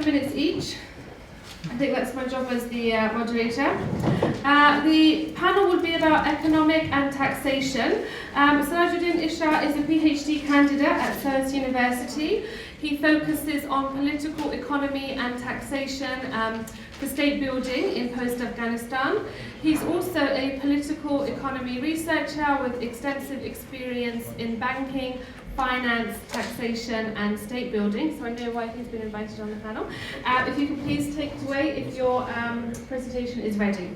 minutes each. I think that's my job as the moderator. The panel will be about economic and taxation. Sirajuddin Isha is a PhD candidate at SOAS University. He focuses on political economy and taxation for state building in post-Afghanistan. He's also a political economy researcher with extensive experience in banking, finance, taxation, and state building. So I know why he's been invited on the panel. If you could please take it away if your presentation is ready.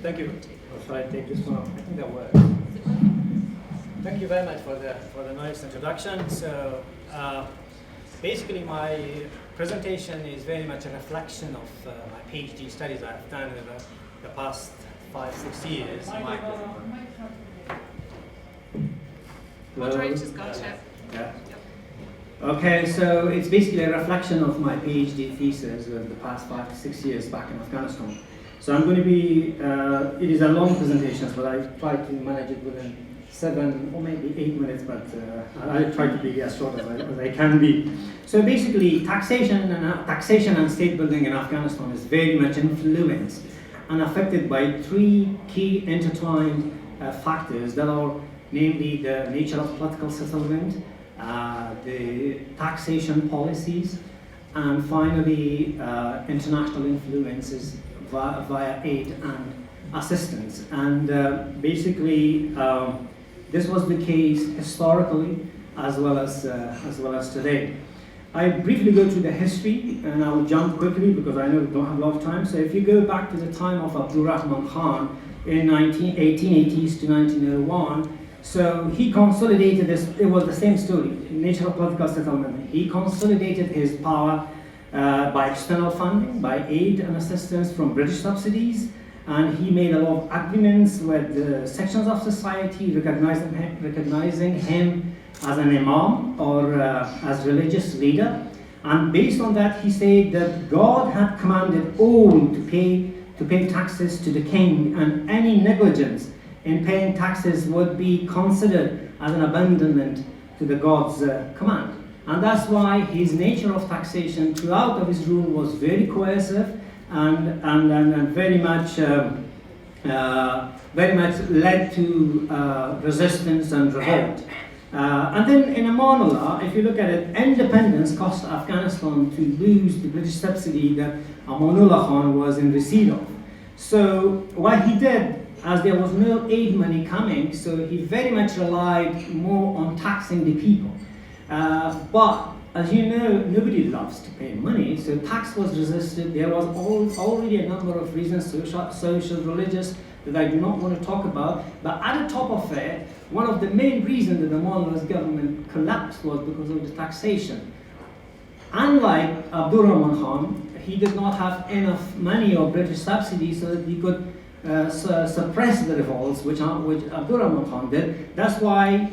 Thank you. Shall I take this one? I think that works. Thank you very much for the nice introduction. So basically my presentation is very much a reflection of my PhD studies I've done in the past 5-6 years. Moderator's got it. Yeah. Okay, so it's basically a reflection of my PhD thesis of the past 5 to 6 years back in Afghanistan. So I'm going to be, it is a long presentation, but I try to manage it within 7 or maybe 8 minutes, but I try to be as short as I can be. So basically, taxation and state building in Afghanistan is very much influenced and affected by 3 key intertwined factors that are namely the nature of political settlement, the taxation policies, and finally international influences via aid and assistance. And basically, this was the case historically as well as today. I briefly go through the history, and I will jump quickly because I know we don't have a lot of time. So if you go back to the time of Abdur Rahman Khan in 1880s to 1901, so he consolidated this, it was the same story, nature of political settlement. He consolidated his power by external funding, by aid and assistance from British subsidies, and he made a lot of agreements with sections of society recognizing him as an imam or as religious leader. And based on that, he said that God had commanded all to pay taxes to the king, and any negligence in paying taxes would be considered as an abandonment to the God's command. And that's why his nature of taxation throughout of his rule was very coercive and very much led to resistance and revolt. And then in Amanullah, if you look at it, independence cost Afghanistan to lose the British subsidy that Amanullah Khan was in receipt of. So what he did, as there was no aid money coming, so he very much relied more on taxing the people. But as you know, nobody loves to pay money, so tax was resisted. There was already a number of reasons, social, religious, that I do not want to talk about. But at the top of it, one of the main reasons that the Maula's government collapsed was because of the taxation. Unlike Abdur Rahman Khan, he did not have enough money or British subsidies so that he could suppress the revolts, which Abdur Rahman Khan did. That's why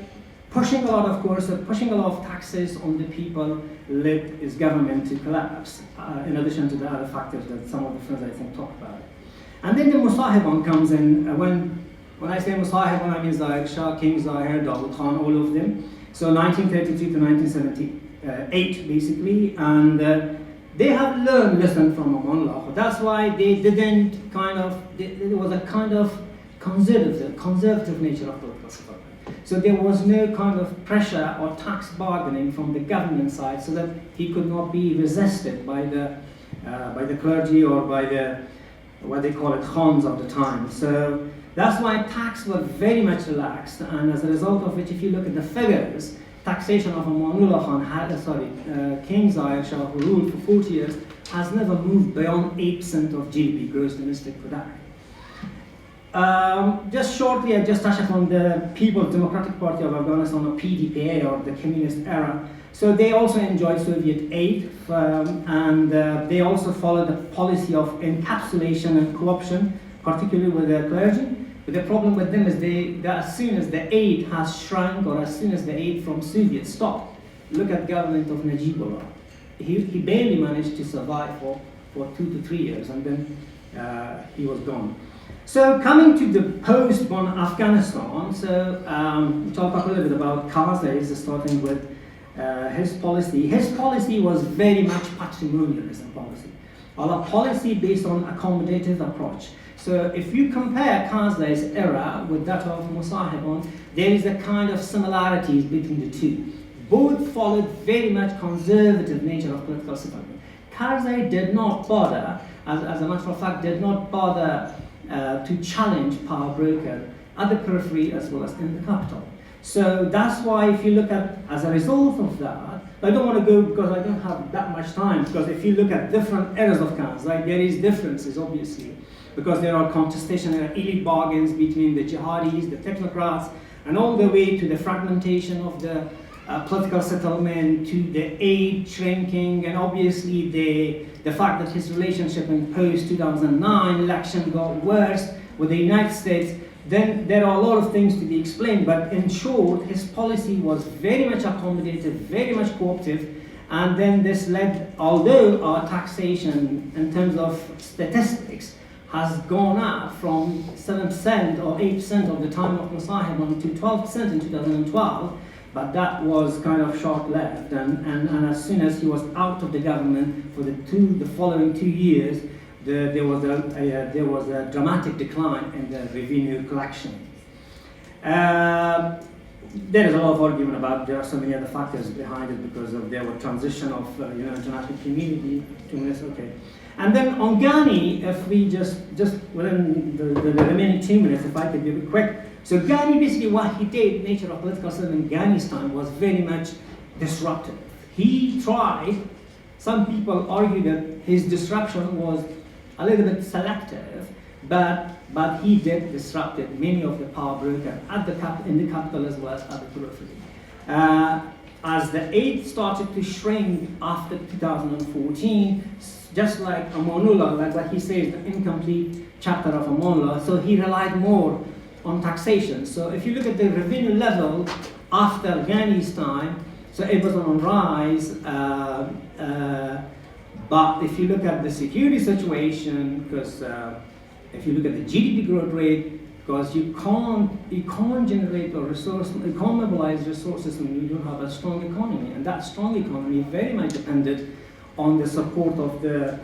pushing a lot of taxes on the people led his government to collapse, in addition to the other factors that some of the friends I think talked about. And then the Musahiban comes in. When I say Musahiban, I mean Zahir Shah, King Zahir, Dawood Khan, all of them. So 1933 to 1978, basically, and they have learned lesson from Amanullah. That's why they didn't there was a kind of conservative nature of political settlement. So there was no kind of pressure or tax bargaining from the government side, so that he could not be resisted by the clergy or by the what they call it khans of the time. So that's why tax was very much relaxed, and as a result of which, if you look at the figures, taxation of Amanullah Khan King Zahir Shah, who ruled for 40 years, has never moved beyond 8% of GDP, gross domestic product. Just shortly, I just touch upon the People's Democratic Party of Afghanistan, or PDPA, or the communist era. So they also enjoyed Soviet aid, and they also followed the policy of encapsulation and co-option, particularly with the clergy. But the problem with them is that as soon as the aid has shrunk, or as soon as the aid from Soviet stopped, look at the government of Najibullah. He barely managed to survive for 2 to 3 years, and then he was gone. So coming to the post-war Afghanistan, so which I'll talk a little bit about causes, starting with his policy was very much patrimonialism policy, or a policy based on accommodative approach. So if you compare Karzai's era with that of Musahibon, there is a kind of similarities between the two. Both followed very much conservative nature of political settlement. Karzai did not bother, as a matter of fact, did not bother to challenge power broker at the periphery as well as in the capital. So that's why if you look at, as a result of that, I don't want to go because I don't have that much time, because if you look at different eras of Karzai, there is differences obviously, because there are contestation and elite bargains between the jihadis, the technocrats, and all the way to the fragmentation of the political settlement, to the aid shrinking, and obviously the fact that his relationship in post-2009 election got worse with the United States. Then there are a lot of things to be explained, but in short, his policy was very much accommodative, very much cooperative, and then this led, although our taxation in terms of statistics has gone up from 7% or 8% of the time of Musahibon to 12% in 2012, but that was kind of short-lived, and as soon as he was out of the government for the following 2 years, there was a dramatic decline in the revenue collection. There is a lot of argument about, there are so many other factors behind it because of their transition of international community to this. Okay. And then on Ghani, if we just within the remaining 2 minutes, if I could be a bit quick. So Ghani, basically what he did, nature of political system in Ghani's time, was very much disruptive. He tried, some people argue that his disruption was a little bit selective, but he did disrupt many of the power brokers in the capital as well as at the periphery. As the aid started to shrink after 2014, just like Amanullah, like what he says, the incomplete chapter of Amanullah, so he relied more on taxation. So if you look at the revenue level after Ghani's time, so it was on rise, but if you look at the security situation, because if you look at the GDP growth rate, because you can't generate you can't mobilize resources when you don't have a strong economy, and that strong economy very much depended on the support of the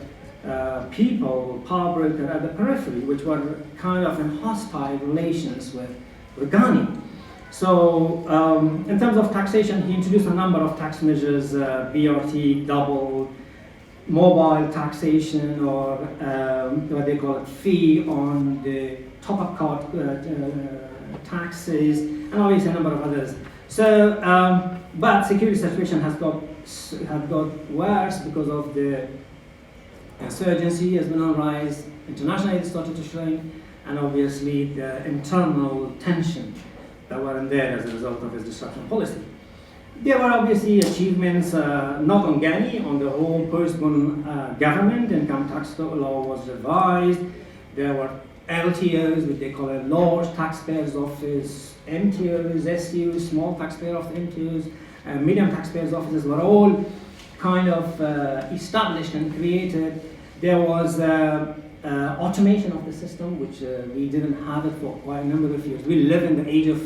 people, power broker at the periphery, which were kind of in hostile relations with Ghani. So in terms of taxation, he introduced a number of tax measures, BRT, double, mobile taxation, or what they call it, fee on the top-up card taxes, and obviously a number of others. So, but security situation has got worse because of the insurgency has been on rise, international aid started to shrink, and obviously the internal tension that were in there as a result of his disruption policy. There were obviously achievements, not on Ghani, on the whole post-Gun government. Income tax law was revised. There were LTOs, which they call a large taxpayers office, MTOs, STOs, small taxpayer office, MTOs, medium taxpayers offices were all kind of established and created. There was automation of the system, which we didn't have it for quite a number of years. We live in the age of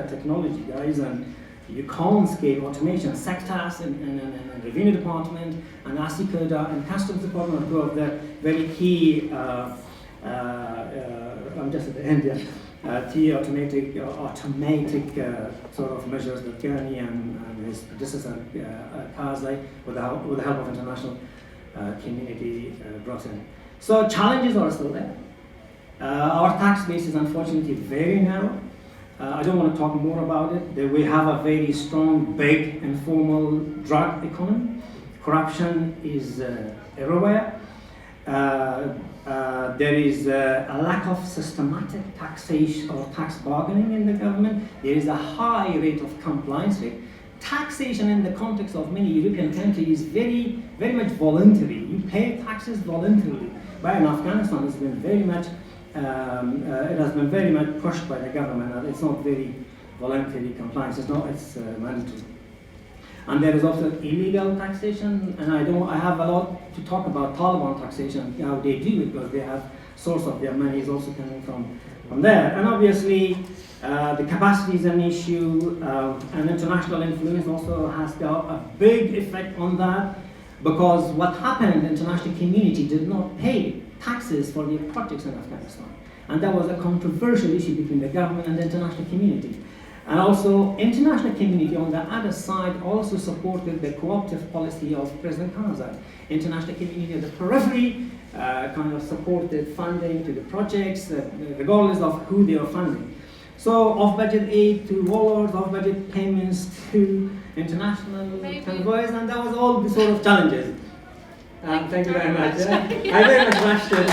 technology, guys, and you can't scale automation. Sectas and revenue department and ASICODA and customs department are two of the very key, I'm just at the end here, key automatic sort of measures that Ghani and his predecessor Karzai, with the help of international community, brought in. So challenges are still there. Our tax base is unfortunately very narrow. I don't want to talk more about it. We have a very strong, big, informal drug economy. Corruption is everywhere. There is a lack of systematic taxation or tax bargaining in the government. There is a high rate of compliance rate. Taxation in the context of many European countries is very, very much voluntary. You pay taxes voluntarily. But in Afghanistan, it's been very much it has been very much pushed by the government. It's not very voluntary compliance. It's mandatory. And there is also illegal taxation. And I have a lot to talk about Taliban taxation, how they do it, because they have source of their money is also coming from there. And obviously, The capacity is an issue, and international influence also has got a big effect on that, because what happened, the international community did not pay taxes for the projects in Afghanistan. And that was a controversial issue between the government and the international community. And also, international community on the other side also supported the cooperative policy of President Karzai. International community at the periphery kind of supported funding to the projects, regardless of who they are funding. So off-budget aid to warlords, off-budget payments to international convoys, and that was all the sort of challenges. Thank you very much. I very much rushed it.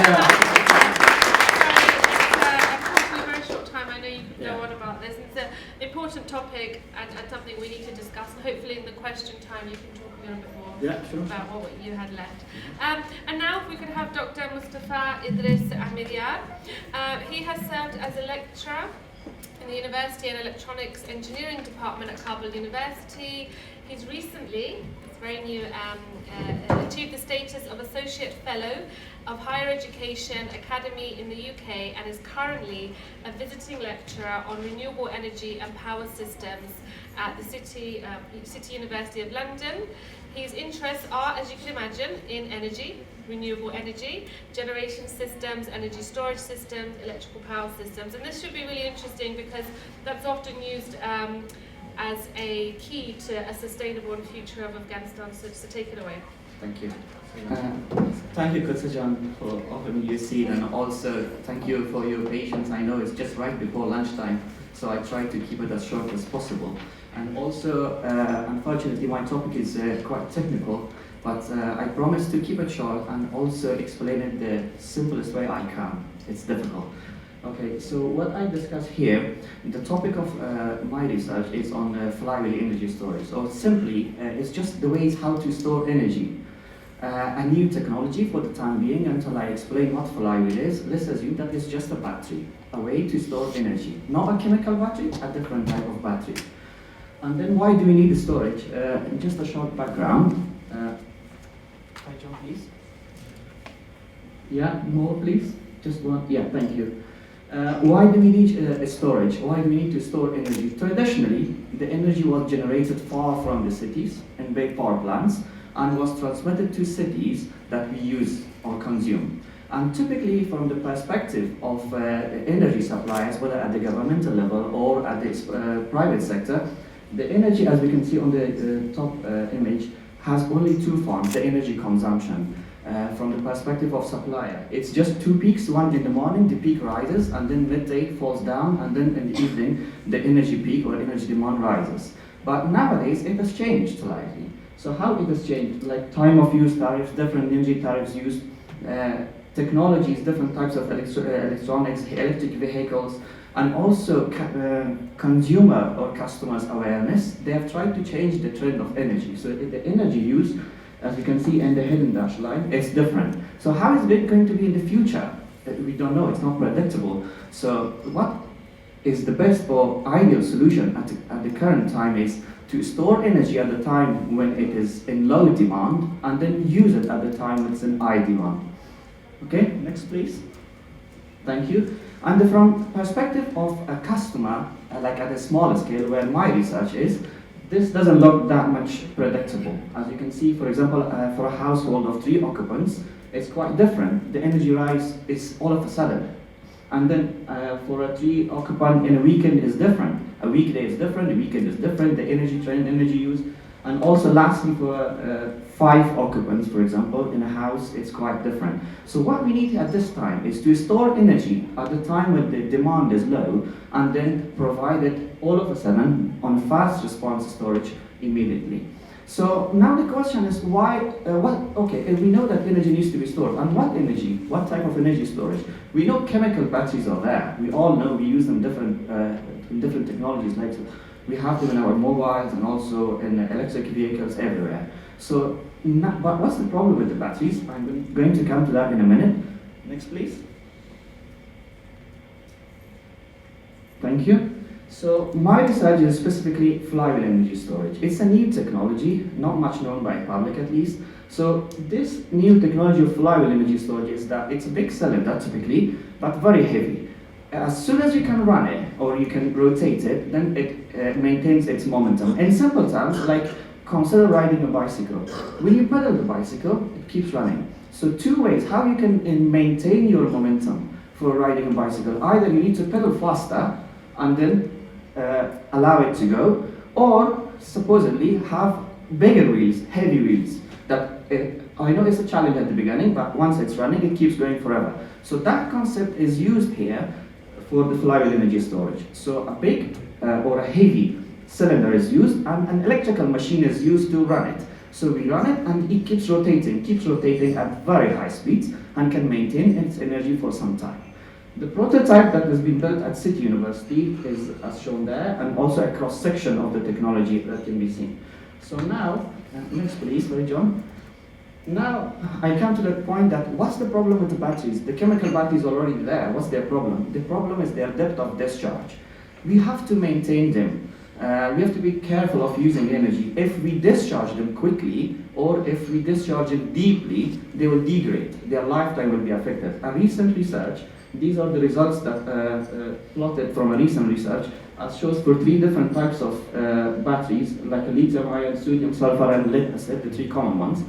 Unfortunately, a very short time. I know you could go on about this. It's an important topic and something we need to discuss. And hopefully, in the question time, you can talk a little bit more about what you had left. And now, if we could have Dr. Mustafa Idris Ahmediyar. He has served as a lecturer in the University and Electronics Engineering Department at Kabul University. He's recently, it's very new, achieved the status of Associate Fellow of Higher Education Academy in the UK and is currently a visiting lecturer on renewable energy and power systems at the City University of London. His interests are, as you can imagine, in energy, renewable energy, generation systems, energy storage systems, electrical power systems. And this should be really interesting because that's often used as a key to a sustainable future of Afghanistan. So take it away. Thank you. Thank you, Kutsajan, for offering me a seat, and also thank you for your patience. I know it's just right before lunchtime, so I try to keep it as short as possible. And also, unfortunately, my topic is quite technical, but I promise to keep it short and also explain it the simplest way I can. It's difficult. Okay, so what I discuss here, the topic of my research is on flywheel energy storage. Or simply, it's just the ways how to store energy. A new technology for the time being, until I explain what flywheel is. Let's assume that it's just a battery, a way to store energy. Not a chemical battery, a different type of battery. And then why do we need the storage? Just a short background. Hi, John, please. Yeah, more please. Just one. Yeah, thank you. Why do we need storage? Why do we need to store energy? Traditionally, the energy was generated far from the cities in big power plants and was transmitted to cities that we use or consume. And typically, from the perspective of energy suppliers, whether at the governmental level or at the private sector, the energy, as we can see on the top image, has only two forms, the energy consumption. From the perspective of supplier, it's just two peaks, one in the morning, the peak rises, and then midday falls down, and then in the evening, the energy peak or energy demand rises. But nowadays, it has changed slightly. So how it has changed? Like time of use tariffs, different energy tariffs used, technologies, different types of electronics, electric vehicles, and also consumer or customers awareness. They have tried to change the trend of energy. So the energy use, as you can see in the hidden dashed line, it's different. So how is it going to be in the future? We don't know, it's not predictable. So what is the best or ideal solution at the current time is to store energy at the time when it is in low demand and then use it at the time when it's in high demand. Okay, next please. Thank you. And from perspective of a customer, like at a smaller scale where my research is, this doesn't look that much predictable. As you can see, for example, for a household of 3 occupants, it's quite different. The energy rise is all of a sudden. And then for a 3 occupant in a weekend is different. A weekday is different, a weekend is different, the energy trend, energy use. And also lastly for 5 occupants, for example, in a house, it's quite different. So what we need at this time is to store energy at the time when the demand is low and then provide it all of a sudden on fast response storage immediately. So now the question is why, we know that energy needs to be stored. And what energy? What type of energy storage? We know chemical batteries are there. We all know we use them in different technologies. Like we have them in our mobiles and also in electric vehicles everywhere. So, but what's the problem with the batteries? I'm going to come to that in a minute. Next, please. Thank you. So my research is specifically flywheel energy storage. It's a new technology, not much known by the public at least. So this new technology of flywheel energy storage is that it's a big cylinder typically, but very heavy. as soon as you can run it or you can rotate it, then it maintains its momentum. In simple terms, like consider riding a bicycle. When you pedal the bicycle, it keeps running. So two ways how you can maintain your momentum for riding a bicycle. Either you need to pedal faster and then allow it to go, or supposedly have bigger wheels, heavy wheels. That I know it's a challenge at the beginning, but once it's running, it keeps going forever. So that concept is used here for the flywheel energy storage. So a big or a heavy cylinder is used, and an electrical machine is used to run it. So we run it, and it keeps rotating at very high speeds, and can maintain its energy for some time. The prototype that has been built at City University is as shown there, and also a cross-section of the technology that can be seen. So now, next please, sorry John. Now, I come to the point that what's the problem with the batteries? The chemical batteries are already there. What's their problem? The problem is their depth of discharge. We have to maintain them. We have to be careful of using energy. If we discharge them quickly, or if we discharge them deeply, they will degrade. Their lifetime will be affected. A recent research, these are the results that plotted from a recent research, shows for 3 different types of batteries, like a lithium-ion, sodium, sulfur, and lead acid, the 3 common ones.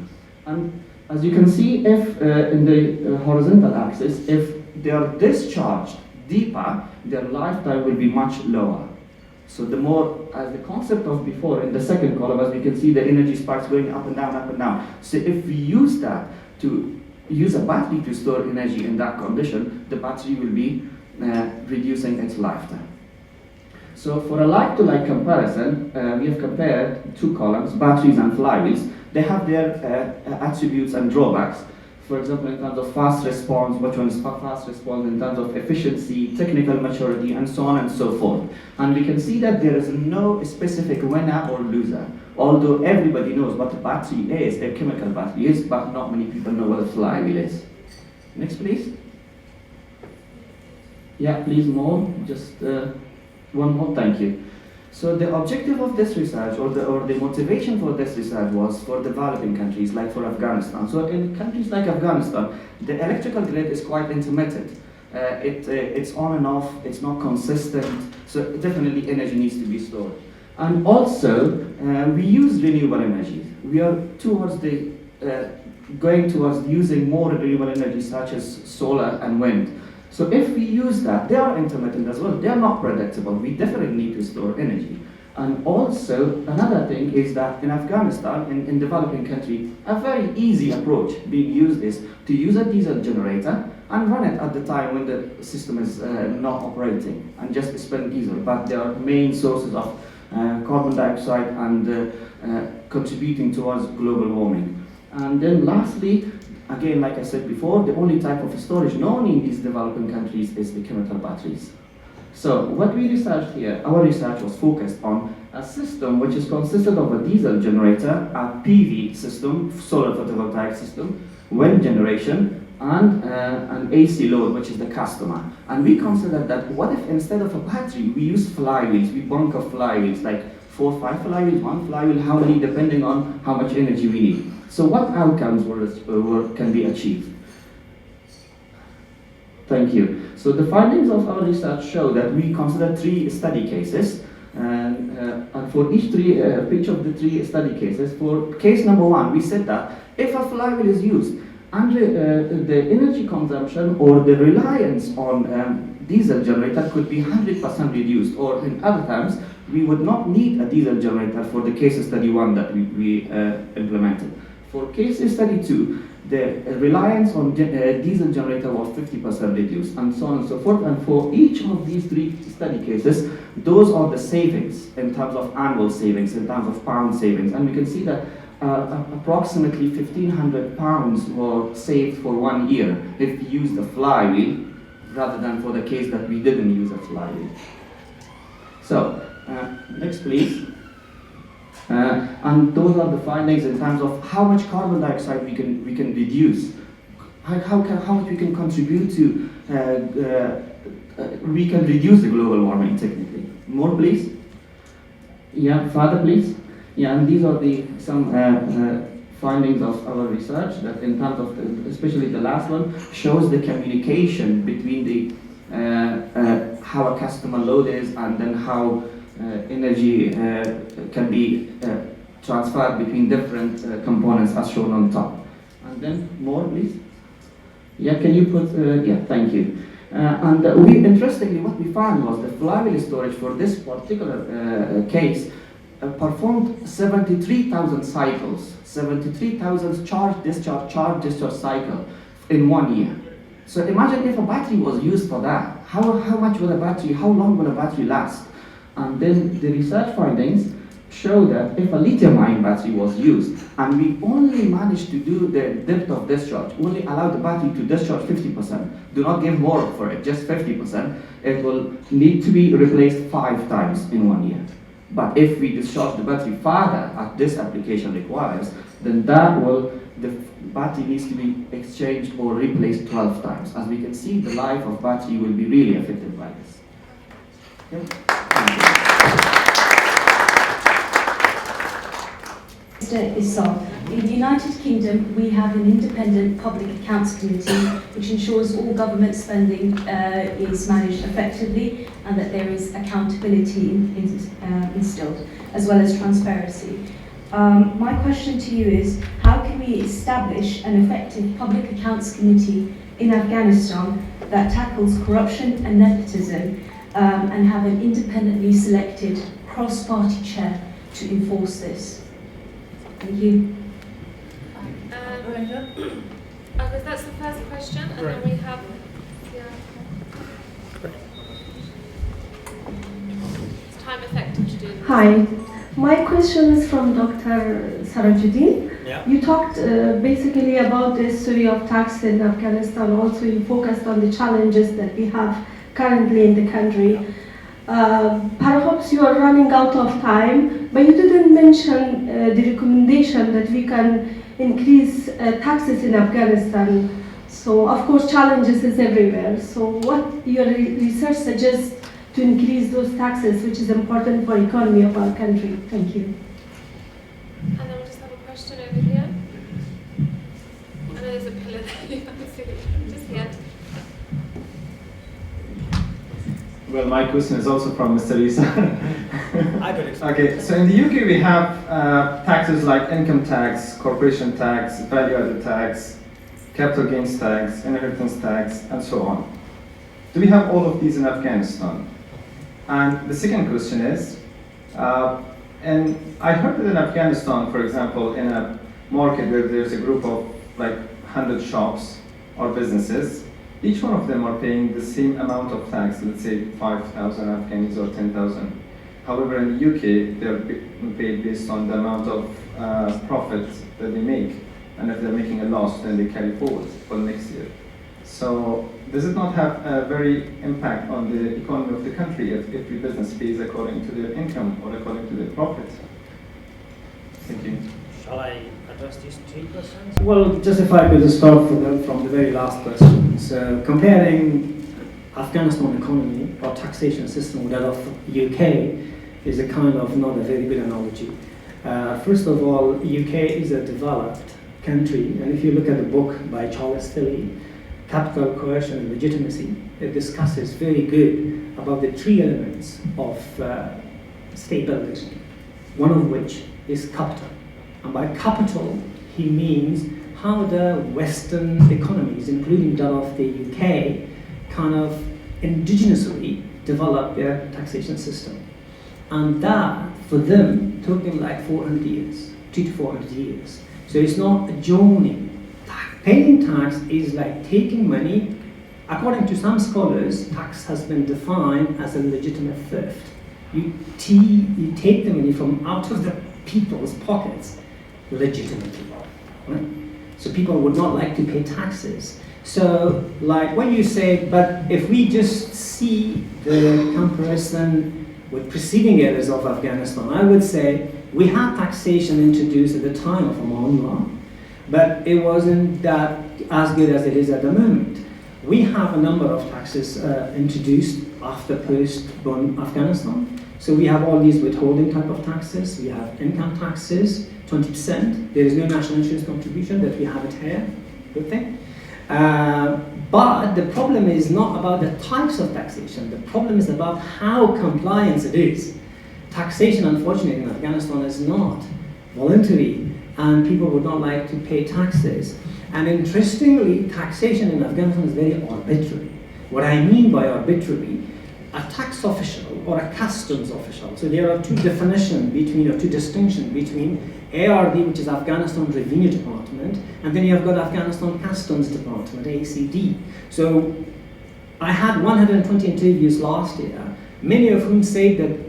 And as you can see, if in the horizontal axis, if they are discharged deeper, their lifetime will be much lower. So the more, as the concept of before, in the second column, as we can see, the energy spikes going up and down, up and down. So if we use that to use a battery to store energy in that condition, the battery will be reducing its lifetime. So for a like-to-like comparison, we have compared 2 columns, batteries and flywheels. They have their attributes and drawbacks. For example, in terms of fast response, which one is fast response, in terms of efficiency, technical maturity, and so on and so forth. And we can see that there is no specific winner or loser. Although everybody knows what a battery is, a chemical battery is, but not many people know what a flywheel is. Next, please. Yeah, please more. Just one more, thank you. So the objective of this research, or the motivation for this research, was for developing countries, like for Afghanistan. So in countries like Afghanistan, the electrical grid is quite intermittent. It's on and off, it's not consistent, so definitely energy needs to be stored. And also, we use renewable energy. We are going towards using more renewable energy, such as solar and wind. So if we use that, they are intermittent as well. They are not predictable. We definitely need to store energy. And also, another thing is that in Afghanistan, in developing country, a very easy approach being used is to use a diesel generator and run it at the time when the system is not operating, and just spend diesel. But they are main sources of carbon dioxide and contributing towards global warming. And then lastly, again, like I said before, the only type of storage known in these developing countries is the chemical batteries. So what we researched here, our research was focused on a system which is consisted of a diesel generator, a PV system, solar photovoltaic system, wind generation, and an AC load, which is the customer. And we considered that what if instead of a battery, we use flywheels, we bunker flywheels, like 4 or 5 flywheels, 1 flywheel, how many, depending on how much energy we need. So what outcomes can be achieved? Thank you. So the findings of our research show that we considered 3 study cases, and for each of the 3 study cases, for case number 1, we said that if a flywheel is used, and the energy consumption or the reliance on diesel generator could be 100% reduced, or in other terms, we would not need a diesel generator for the case study 1 that we implemented. For case study 2, the reliance on diesel generator was 50% reduced, and so on and so forth. And for each of these 3 study cases, those are the savings in terms of annual savings, in terms of pound savings. And we can see that approximately 1,500 pounds were saved for 1 year if we used a flywheel, rather than for the case that we didn't use a flywheel. So, next please. And those are the findings in terms of how much carbon dioxide we can reduce, how much we can contribute to, we can reduce the global warming technically. More please. Yeah, further please. Yeah, and these are some findings of our research, that in terms of, especially the last one, shows the communication between the how a customer load is, and then how energy can be transferred between different components as shown on top. And then more, please. Yeah, can you put, yeah, thank you. Interestingly, what we found was the flywheel storage for this particular case performed 73,000 cycles, 73,000 charge, discharge cycle in 1 year. So imagine if a battery was used for that, how long will a battery last? And then the research findings show that if a lithium-ion battery was used, and we only managed to do the depth of discharge, only allow the battery to discharge 50%, do not give more for it, just 50%, it will need to be replaced 5 times in 1 year. But if we discharge the battery farther, as this application requires, then the battery needs to be exchanged or replaced 12 times. As we can see, the life of battery will be really affected by this. Yep. In the United Kingdom, we have an independent public accounts committee which ensures all government spending is managed effectively and that there is accountability instilled, as well as transparency. My question to you is, how can we establish an effective public accounts committee in Afghanistan that tackles corruption and nepotism and have an independently selected cross-party chair to enforce this? Thank you. That's the first question, and then we have. It's time effective to do this. Hi, my question is from Dr. Sarajuddin. Yeah. You talked basically about the history of tax in Afghanistan. Also, you focused on the challenges that we have currently in the country. Perhaps you are running out of time, but you didn't mention the recommendation that we can increase taxes in Afghanistan. So, of course, challenges is everywhere. So, what your research suggests to increase those taxes, which is important for economy of our country? Thank you. And then we'll just have a question over here. I know there's a pillar there. Just here. Well, my question is also from Mr. Isa. I could explain. Okay, so in the UK we have taxes like income tax, corporation tax, value-added tax, capital gains tax, inheritance tax, and so on. Do we have all of these in Afghanistan? And the second question is, and I heard that in Afghanistan, for example, in a market where there's a group of like 100 shops or businesses, each one of them are paying the same amount of tax, let's say 5,000 Afghanis or 10,000. However, in the UK, they're paid based on the amount of profit that they make. And if they're making a loss, then they carry forward for the next year. So does it not have a very impact on the economy of the country if every business pays according to their income or according to their profit? Thank you. Shall I address these 3 questions? Well, just if I could just start from the very last question. So comparing Afghanistan economy or taxation system with that of UK is a kind of not a very good analogy. First of all, UK is a developed country, and if you look at the book by Charles Tilley, Capital, Coercion and Legitimacy, it discusses very good about the 3 elements of state building, one of which is capital. And by capital, he means how the Western economies, including that of the UK, kind of indigenously develop their taxation system. And that, for them, took them like 400 years, 300 to 400 years. So it's not a journey. Paying tax is like taking money. According to some scholars, tax has been defined as a legitimate theft. You take the money from out of the people's pockets legitimately, right? So people would not like to pay taxes. So like when you say, but if we just see the comparison with preceding eras of Afghanistan, I would say we had taxation introduced at the time of Amanullah, but it wasn't that as good as it is at the moment. We have a number of taxes introduced after post-born Afghanistan. So we have all these withholding type of taxes. We have income taxes, 20%. There is no national insurance contribution that we have it here. Good thing. But the problem is not about the types of taxation. The problem is about how compliance it is. Taxation, unfortunately, in Afghanistan is not voluntary, and people would not like to pay taxes. And interestingly, taxation in Afghanistan is very arbitrary. What I mean by arbitrary, a tax official or a customs official. So there are two definitions between, or two distinctions between ARD, which is Afghanistan Revenue Department, and then you have got Afghanistan Customs Department, ACD. So I had 120 interviews last year, many of whom say that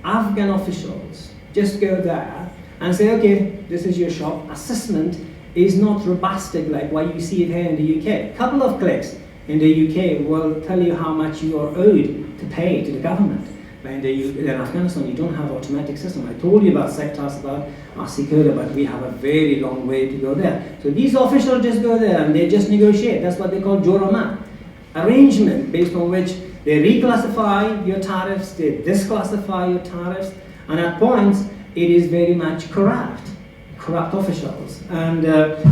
Afghan officials just go there and say, okay, this is your shop. Assessment is not robust like what you see it here in the UK. A couple of clicks in the UK will tell you how much you are owed to pay to the government. But in Afghanistan, you don't have automatic system. I told you about sectors, about security, but we have a very long way to go there. So these officials just go there and they just negotiate. That's what they call Joromat. Arrangement based on which they reclassify your tariffs, they disclassify your tariffs, and at points it is very much corrupt officials. And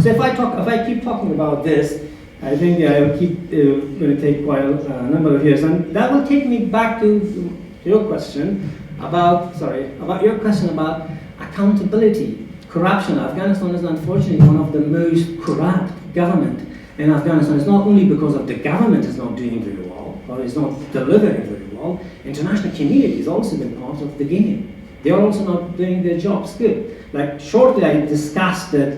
so if I keep talking about this, I think I will keep going to take quite a number of years, and that will take me back to your question about accountability, corruption. Afghanistan is unfortunately one of the most corrupt government in Afghanistan. It's not only because of the government is not doing very well or is not delivering very well. International community has also been part of the game. They are also not doing their jobs good. Like shortly, I discussed that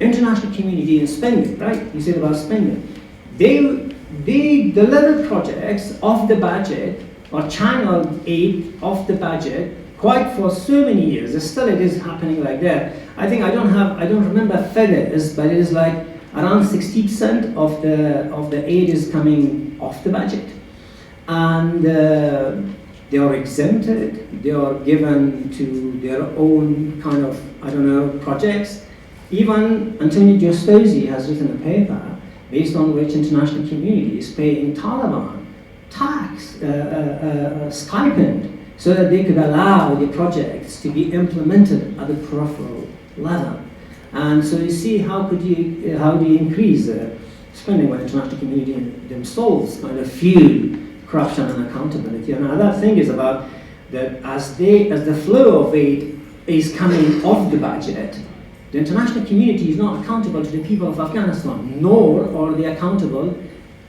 international community in spending, right? You said about spending. They deliver projects off the budget or channel aid off the budget quite for so many years. Still, it is happening like that. I think I don't remember figures, but it is like around 60% of the aid is coming off the budget, and they are exempted. They are given to their own kind of projects. Even Antonio Giostosi has written a paper based on which international community is paying Taliban tax, stipend, so that they could allow the projects to be implemented at the peripheral level. And so you see, how do you increase spending when international community themselves kind of fuel corruption and accountability? And another thing is about that as the flow of aid is coming off the budget, the international community is not accountable to the people of Afghanistan, nor are they accountable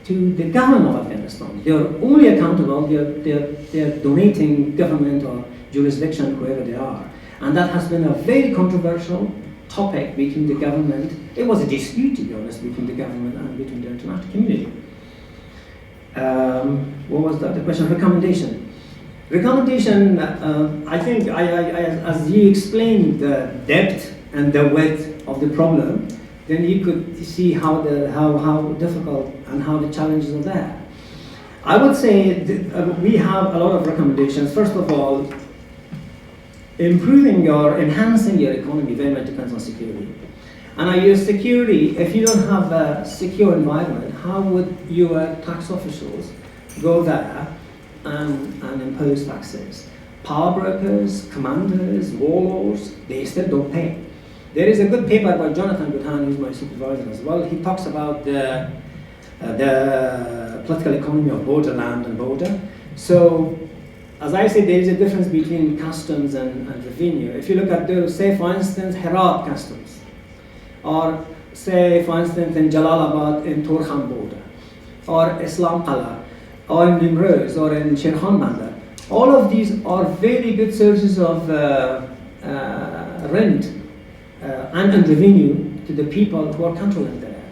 to the government of Afghanistan. They are only accountable, they are donating government or jurisdiction, whoever they are. And that has been a very controversial topic between the government. It was a dispute, to be honest, between the government and between the international community. What was the question? Recommendation. Recommendation, I think, as you explained the depth and the width of the problem, then you could see how difficult and how the challenges are there. I would say that, we have a lot of recommendations. First of all, improving or enhancing your economy very much depends on security. And I use security. If you don't have a secure environment, how would your tax officials go there and impose taxes? Power brokers, commanders, warlords, they still don't pay. There is a good paper by Jonathan Bhutan, who's my supervisor as well. He talks about the political economy of borderland and border. So, as I said, there is a difference between customs and revenue. If you look at those, say for instance, Herat customs, or say for instance in Jalalabad in Torkham border, or Islam Qala, or in Nimruz, or in Sherkhan Bandar. All of these are very good sources of rent and revenue to the people who are controlling there.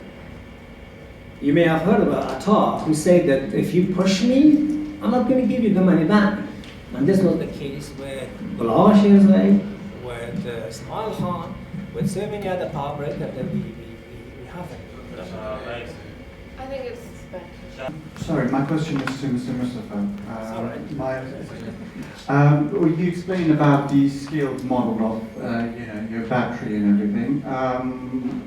You may have heard about Attar, who said that if you push me, I'm not going to give you the money back. And this was the case with Gulab Shirzai, with Ismail Khan, with so many other power breakers that we haven't. I think it's Sorry, my question is to Mr. Mustafa. You explained about the scaled model of your battery and everything.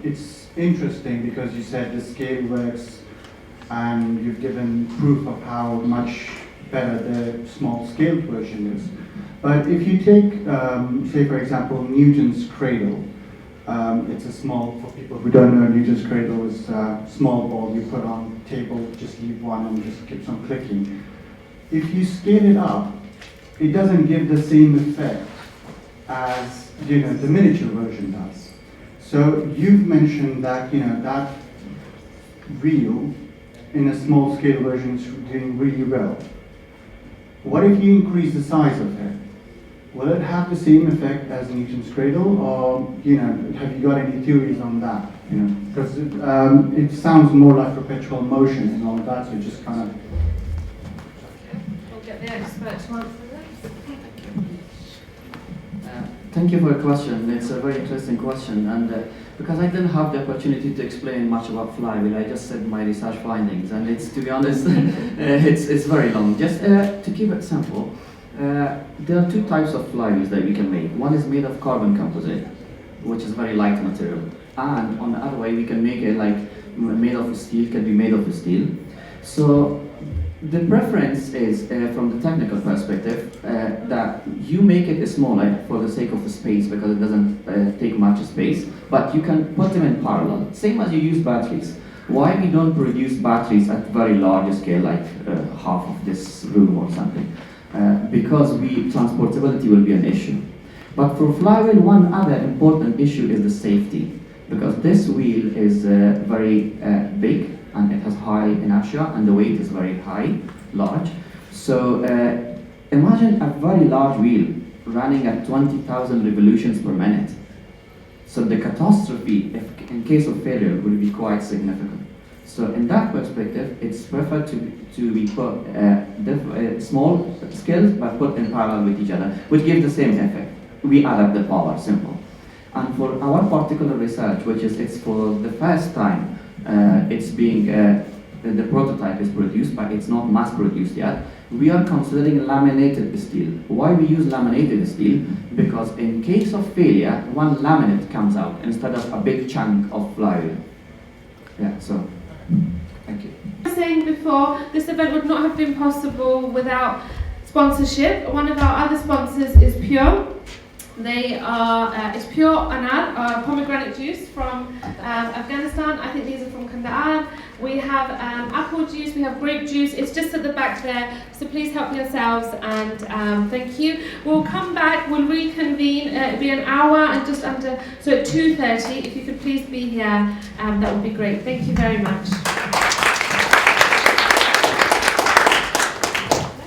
It's interesting because you said the scale works, and you've given proof of how much better the small scaled version is. But if you take, say for example, Newton's cradle, It's a small, for people who don't know, Newton's cradle is a small ball you put on table, just leave one and just keeps on clicking. If you scale it up, it doesn't give the same effect as the miniature version does. So you've mentioned that that wheel in a small scale version is doing really well. What if you increase the size of it? Will it have the same effect as Newton's cradle, or have you got any theories on that? Because it sounds more like perpetual motion and all that, so just kind of. We'll get the expert to answer this. Thank you for your question. It's a very interesting question, and because I didn't have the opportunity to explain much about flywheel, I just said my research findings, and it's, to be honest, it's very long. Just to keep it simple, there are two types of flywheels that we can make. One is made of carbon composite, which is very light material, and on the other way we can make it like made of steel, can be made of steel. So the preference is, from the technical perspective, that you make it smaller for the sake of the space, because it doesn't take much space, but you can put them in parallel, same as you use batteries. Why we don't produce batteries at very large scale, like half of this room or something? Because transportability will be an issue. But for flywheel, one other important issue is the safety, because this wheel is very big, and it has high inertia, and the weight is very large. So imagine a very large wheel running at 20,000 revolutions per minute. So the catastrophe, in case of failure, will be quite significant. So in that perspective, it's preferred to be put small scales, but put in parallel with each other, which gives the same effect. We add up the power, simple. And for our particular research, which is it's for the first time, it's being the prototype is produced, but it's not mass produced yet. We are considering laminated steel. Why we use laminated steel? Because in case of failure, one laminate comes out instead of a big chunk of flywheel. Yeah, so thank you. I was saying before, this event would not have been possible without sponsorship. One of our other sponsors is Pure. They are, it's Pure Anar, pomegranate juice from Afghanistan. I think these are from Kandahar. We have apple juice, we have grape juice. It's just at the back there, so please help yourselves, and thank you. We'll come back, we'll reconvene. It'll be an hour and just under, so at 2:30, if you could please be here, that would be great. Thank you very much.